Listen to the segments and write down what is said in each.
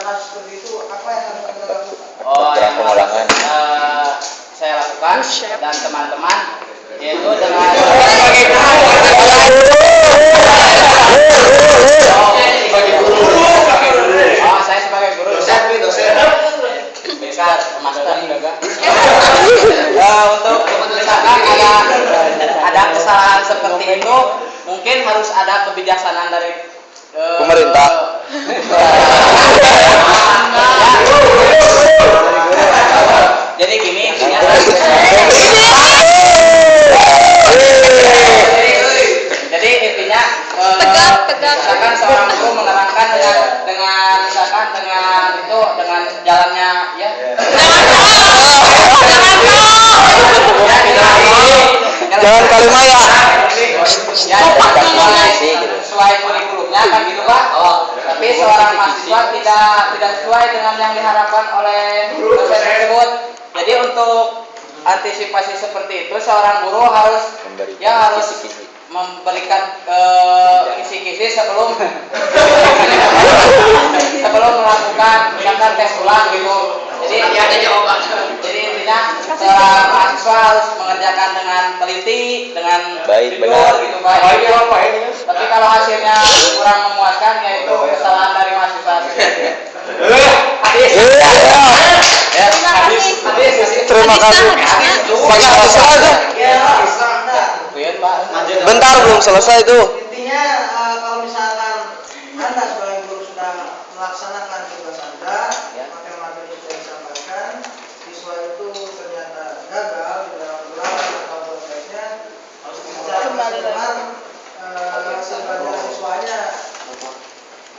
kasus seperti itu apa yang harus Anda lakukan? Oh, yang harus saya lakukan dan teman-teman yaitu dengan saya sebagai guru dosen master juga. Untuk misalkan ada kesalahan seperti itu, mungkin harus ada kebijaksanaan dari pemerintah. Jadi gini intinya. Jadi intinya misalkan seorang guru menerangkan dengan misalkan dengan jalannya ya. Jangan kalimat ya. Sesuai kurikulumnya kan gitu Pak. Tapi seorang mahasiswa tidak sesuai dengan yang diharapkan oleh dosen tersebut. Jadi untuk antisipasi seperti itu seorang guru harus memberikan kisi-kisi sebelum melakukan misalkan tes ulang gitu. Jadi ada jawaban. Jadi intinya seorang mahasiswa harus mengerjakan dengan teliti, dengan jujur gitu Pak. Tapi kalau hasilnya kurang memuaskan yaitu kesalahan dari mahasiswa. Terima kasih. Banyak saja. Bentar belum selesai itu. Intinya kalau misalkan Anda sebagai guru sudah melaksanakan tugas Anda, materi yang sudah disampaikan, siswa itu ternyata gagal di dalam ulangan atau prosesnya, harus kembali dengan sebagian siswanya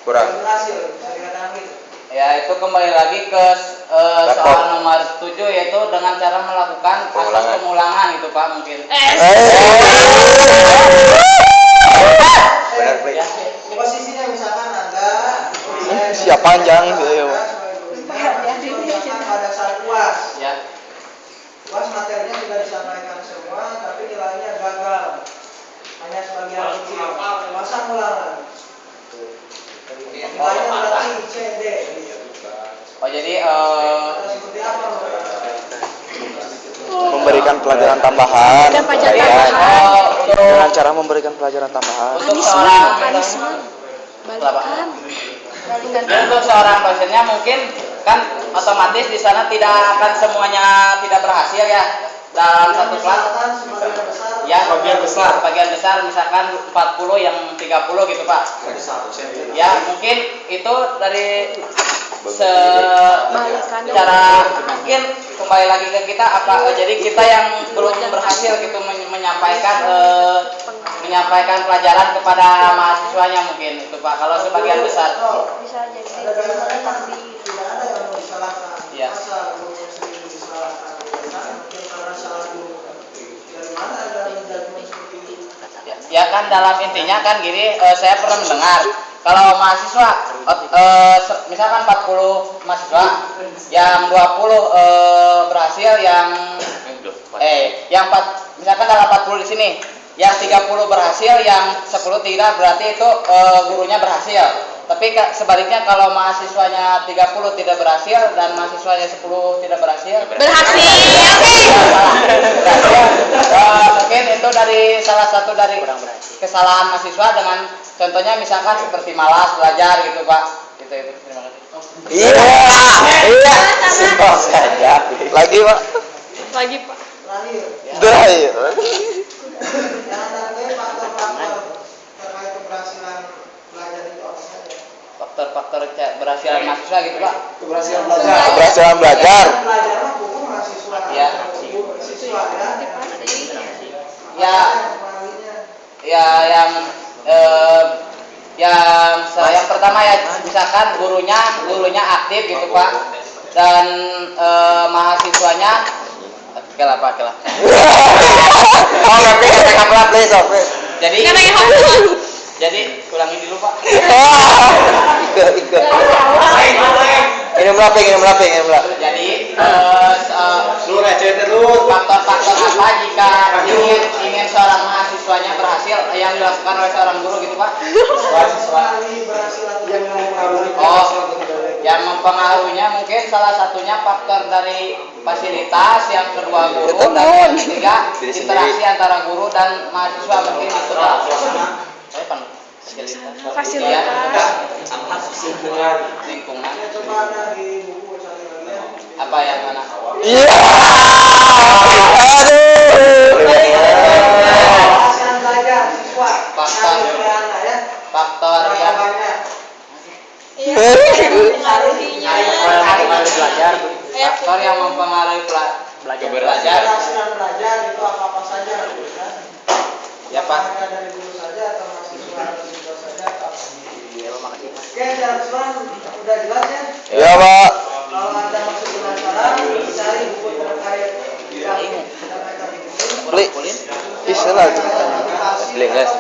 Kurang. berhasil, bisa dikatakan gitu. Ya itu kembali lagi ke soal nomor 7 yaitu dengan cara melakukan asas pemulangan itu Pak mungkin. Posisinya misalkan Anda siap panjang ya. misalkan pada saat UAS. Ya. UAS materinya sudah disampaikan semua tapi nilainya gagal. Hanya sebagian kecil. Masa ulangan. Nilainya berarti C, D. Oh jadi seperti apa? Memberikan pelajaran tambahan. Dengan cara memberikan pelajaran tambahan. untuk seorang dosennya mungkin kan otomatis di sana tidak akan semuanya tidak berhasil ya dalam satu kelas. Ya, bagian besar misalkan 40 yang 30 gitu Pak. Ya mungkin itu dari secara mungkin kembali lagi ke kita jadi kita yang belum berhasil gitu menyampaikan pelajaran kepada mahasiswanya mungkin itu Pak kalau sebagian besar. Bisa jadi tidak ada yang mau disalahkan. Ya. Masa gurunya sendiri disalahkan? Mungkin karena salah guru. Dari mana ada menjadikan seperti itu? Ya kan dalam intinya kan gini saya pernah mendengar kalau mahasiswa misalkan 40 mahasiswa yang 20 berhasil misalkan dalam 40 di sini yang 30 berhasil yang 10 tidak berarti itu gurunya berhasil. Tapi sebaliknya kalau mahasiswanya 30 tidak berhasil dan mahasiswanya 10 tidak berhasil. Mungkin itu dari salah satu dari kesalahan mahasiswa dengan contohnya misalkan seperti malas belajar gitu Pak. Itu terima kasih. Iya. Simpel saja. Lagi Pak. Terakhir. Jangan sampai faktor-faktor terkait keberhasilan belajar itu apa saja? Faktor-faktor keberhasilan mahasiswa gitu Pak. Keberhasilan belajar. Belajar mah buku mahasiswa. Ya. Siswa Ya. Ya yang pertama ya misalkan gurunya aktif gitu Pak dan mahasiswanya kelah. Oh, ngerti kata please. Jadi ulangi dulu Pak. Ike. Ini melaping. Jadi faktor-faktor apa jika ingin seorang mahasiswanya berhasil yang dilakukan oleh seorang guru gitu Pak? Yang mempengaruhinya mungkin salah satunya faktor dari fasilitas, yang kedua guru, Betul, dan yang Mon. ketiga Diri interaksi sendiri. antara guru dan mahasiswa mungkin itu Kak. Fasilitas. Lingkungan. Ya, coba ada di buku cari lagi ya. Apa yang mana? Iya. Aduh. Keberhasilan belajar siswa. Faktor. Cari anak ya. Faktor yang Jawabannya. Iya, mempengaruhinya. faktor yang mempengaruhi belajar. Keberhasilan belajar itu apa saja gitu kan? Ya, Pak. Apakah dari guru saja atau mahasiswa atau siswa saja atau apa? Oke, secara keseluruhan udah jelas ya. Iya, Pak. Kalau Anda masih penasaran, cari buku terkait yang kita baca di buku. Beli. Bisa lah. Beli, guys.